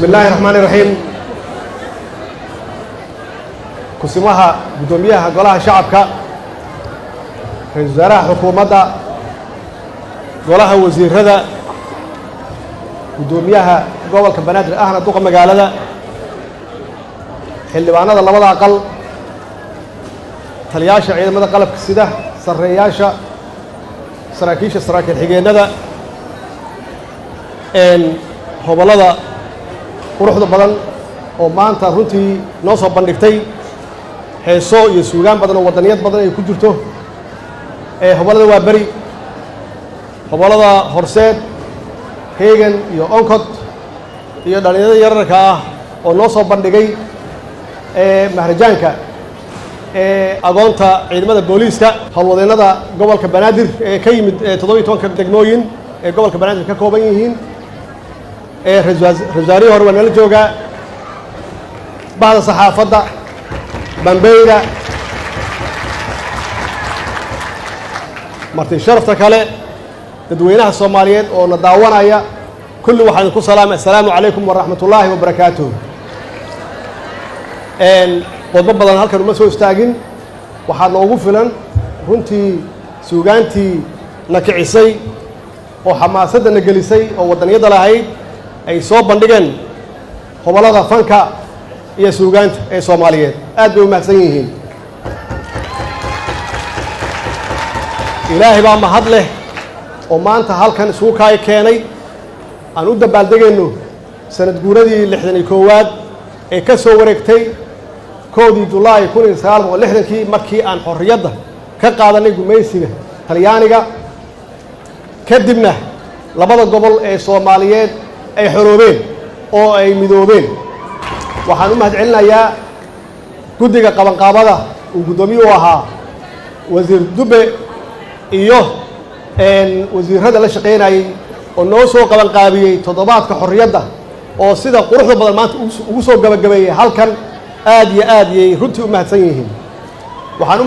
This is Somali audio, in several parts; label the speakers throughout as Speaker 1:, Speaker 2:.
Speaker 1: بسم الله الرحمن الرحيم كسمها قدوميها قولها شعبك رئيس وزراء حكومة قولها وزير هذا قدوميها قول كبنات الأهنا دوق مقالة حلبانا الله وضع أقل تلياشا عيد مدى قلب كسيدة سرياشا سراكيش سراكي الحقين هذا إن هو بلده quruxda badan oo maanta runtii noo soo bandhigtay heeso iyo suugaan badan oo wadaniyad badan ay ku jirto hobolada waa bari hobolada horseed heegan iyo onkod iyo dhalinyarada yararka ah oo noo soo bandhigay mahrajaanka agoonta ciidamada booliiska howlwadeennada gobolka banaadir ee ka yimid 17 degmooyin ee gobolka banaadir ka kooban yihiin رزاري هو نلا جوجا بعض الصحافة بنبيرة مرتين شرفتك على تدوينها الصوماليين ونداونا يا كل واحد يقول السلام عليكم ورحمة الله وبركاته. وضبط أن هالكلام مسوي استاجن وحد نوقف فلان هنتي سوجانتي نكعسي وحماسة نجلسي أو وطنية دلائي ay soo bandhigeen hobolada fanka iyo suugaanta ee Soomaaliyeed aad bay u mahadsan yihiin Ilaahay baa mahad leh oo maanta halkan isugu keenay aan u dabaaldegayno sanad guuradii 61aad ee ka soo wareegtay 1 July 1960 markii aan xorriyadda ka qaadanay gumaysiga Talyaaniga kadibna labada gobol ee Soomaaliyeed ay xoroobeen oo ay midoobeen waxaan u mahad celinayaa guddiga qabanqaabada uu gudoomiyuhu ahaa wasiir Dube iyo wasiirada la shaqeynayay oo noo soo qabanqaabiyay toddobaadka xorriyadda oo sida quruxda badan maanta ugu soo gabagabeeyay halkan aad iyo aad ay runtii u mahadsan yihiin waxaan u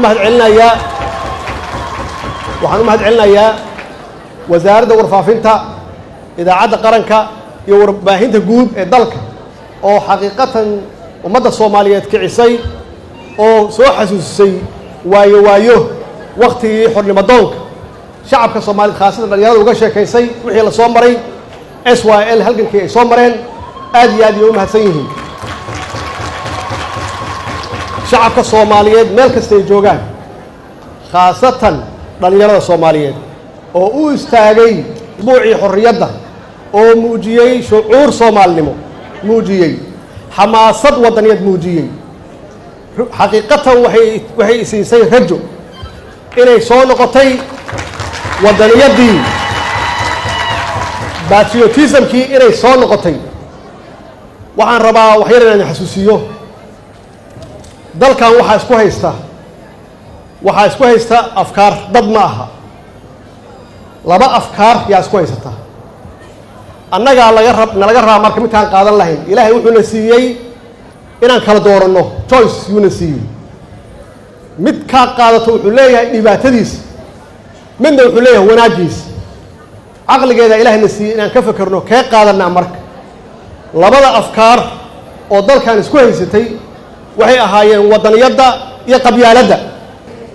Speaker 1: mahad celinayaa wasaaradda warfaafinta idaacadda qaranka iyo warbaahinta guud ee dalka oo xaqiiqatan ummadda Soomaaliyeed kicisay oo soo xasuusay waayo waqtigii xornimada shacabka Soomaaliyeed khaasatan dhalinyarada uga sheekaysay wixii la soo maray SYL halgankii ay soo mareen aad iyo aad u mahadsan yihiin shacabka Soomaaliyeed meel kasta ay joogaan khaasatan dhalinyarada Soomaaliyeed oo u istaagay buucii xorriyadda oo muujiyay shucuur Soomaalinimo muujiyay xamaasad wadaniyad muujiyay xaqiiqatan waxay siisay rajo inay soo noqotay wadaniyadii patriotismkii inay soo noqotay waxaan rabaa wax yar inaan xasuusiyo dalkan waxa isku haysta afkaar dad ma aha laba afkaar yaa isku haysata annaga laga raba marka midkaan qaadan lahayn ilaahay wuxuu na siiyay inaan kala dooranno choice yuu na siiyay mid ka qaadato wuxuu leeyahay dhibaatadiisa midna wuxuu leeyahay wanaagiisa aqligeeda ilaahay na siiyay inaan ka fakarno kee qaadanaa marka labada afkaar oo dalkan isku haysatay waxay ahaayeen wadaniyadda iyo qabyaaladda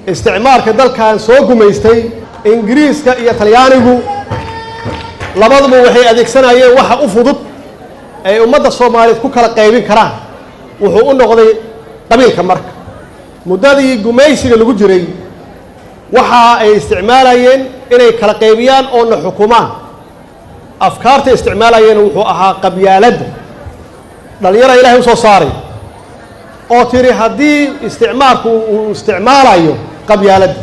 Speaker 1: isticmaalka dalkan soo gumaystay ingiriiska iyo talyaanigu labaduba waxay adeegsanayeen waxa u fudud ay ummadda Soomaaliyeed ku kala qaybin karaan wuxuu u noqday qabiilka marka muddadii gumaysiga lagu jiray waxa ay isticmaalayeen inay kala qaybiyaan oo na xukumaan afkaarta isticmaalayeen wuxuu ahaa qabyaaladda dhalinyarada Ilaahay u soo saaray oo tiri haddii isticmaalku uu isticmaalayo qabyaaladda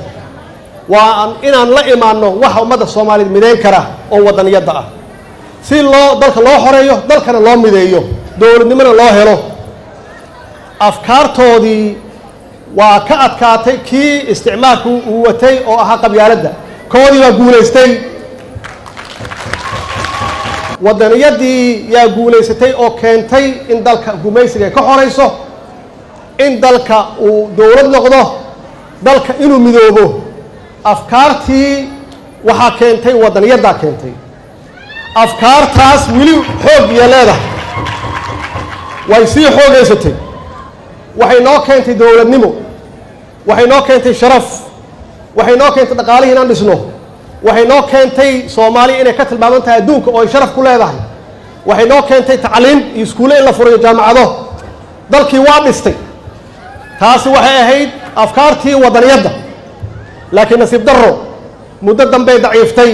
Speaker 1: waan inaan la imaanno waxa ummadda Soomaaliyeed mideyn kara oo wadaniyadda ah si dalka loo xoreeyo dalkana loo mideeyo dowladnimada loo helo afkaartoodii waa ka adkaatay kii isticmaalku uu watay oo ahaa qabyaaladda koodii waa guulaystay wadaniyadii yaa guulaysatay oo keentay in dalka gumaysiga ka xoreyso in dalka uu dowlad noqdo dalka inuu midoobo afkaartii waxaa keentay wadaniyadda keentay afkaartaas wili xoog iyo leedahay way sii xoogaysatay waxay noo keentay dowladnimo waxay noo keentay sharaf waxay noo keentay dhaqaalihii inaan dhisno waxay noo keentay Soomaaliya inay ka tilmaaman tahay adduunka oo ay sharaf ku leedahay waxay noo keentay tacliin iyo iskuulo in la furayo jaamacado dalkii waa dhistay taasi waxay ahayd afkaartii wadaniyadda laakiin nasiib darro muddo dambe daciiftay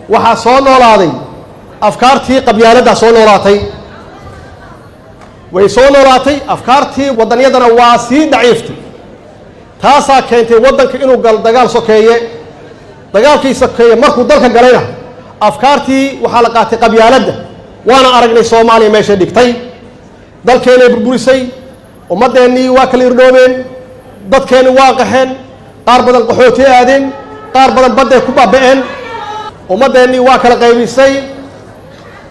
Speaker 1: waxaa soo noolaaday afkaartii qabyaaladda soo noolaatay way soo noolaatay afkaartii wadaniyadana waa sii daciiftay taasaa keentay waddanka inuu gal dagaal sokeeye dagaalkii sokeeye markuu dalka galayna afkaartii waxaa la qaatay qabyaaladda waana aragnay Soomaaliya meesha dhigtay dalkeenay burburisay ummadeennii waa kala irdhoobeen dadkeeni waa qaxeen qaar badan qaxooti aadeen qaar badan badday ku baaba'een ummadeennii waa kala qaybisay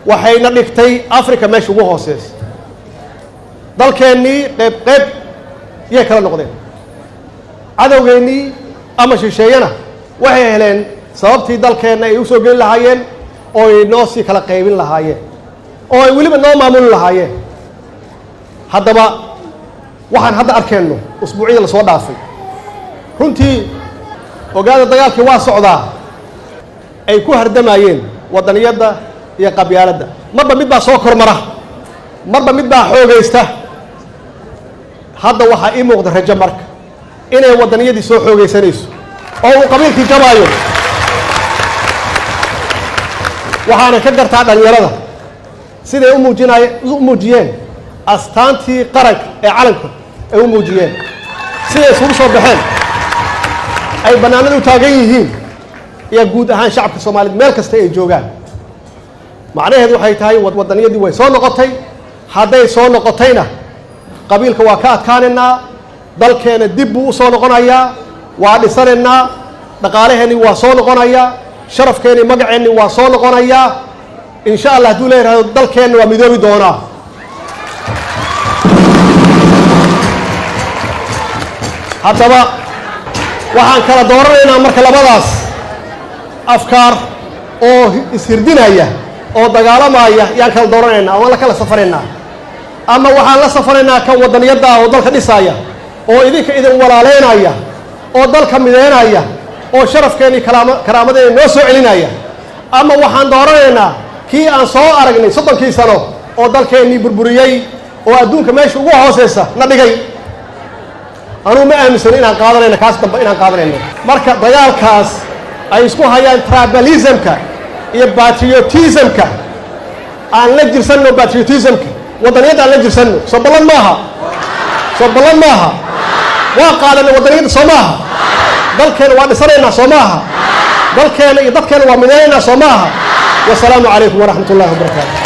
Speaker 1: waxayna dhigtay Afrika meesha ugu hooseysa dalkeennii qayb yay kala noqdeen cadowgeennii ama shisheeyana waxay heleen sababtii dalkeenna ay u soo gelin lahaayeen oo ay noo sii kala qaybin lahaayeen oo ay weliba noo maamuli lahaayeen haddaba waxaan hadda arkeenno usbuuciyada la soo dhaafay runtii ogaada dagaalkii waa socdaa ay ku hardamayeen wadaniyadda iyo qabyaaladda marba mid baa soo kormara marba mid baa xoogaysta hadda waxaa ii muuqda rajo marka inay wadaniyadii soo xoogaysanayso oo uu qabiilkii jabaayo waxaana ka gartaa dhalinyarada siday u muujiyeen astaantii qaranka ee calanka ay u muujiyeen siday isugu soo baxeen ay bannaanada u taagan yihiin iyo guud ahaan shacabka Soomaaliyeed meel kasta ay joogaan macnaheedu waxay tahay wadaniyadii way soo noqotay hadday soo noqotayna qabiilka waa ka adkaanaynaa dalkeena dib buu u soo noqonayaa waa dhisanaynaa dhaqaalaheeni waa soo noqonayaa sharafkeeni magaceeni waa soo noqonayaa insha Allah hadduu leeyahay dalkeena waa midoobi doonaa haddaba waxaan kala dooranaynaa marka labadaas afkaar oo ishirdinaya oo dagaalamaya yaan kala dooranaynaa oo la kala safaraynaa ama waxaan la safaraynaa kan wadaniyadda oo dalka dhisaya oo idinka idin walaaleynaya oo dalka mideynaya oo sharafkeeni karaamadeena noo soo celinaya ama waxaan dooranaynaa kii aan soo aragnay 30 sano oo dalkeenii burburiyay oo adduunka meesha ugu hooseysa na dhigay anuu ma aaminsan inaan qaadanayno kaas dambe inaan qaadanayno marka dagaalkaas ay isku hayaan tribalismka iyo patriotismka aan la jirsanno patriotismka wadaniyadda aan la jirsanno soo ballan maaha waa qaadanay wadaniyadda soo maaha dalkeena waa dhisanaynaa soo maaha dalkeena iyo dadkeena waa midaynaynaa soo maaha wasalaamu calaykum waraxmatullaahi wabarakaatu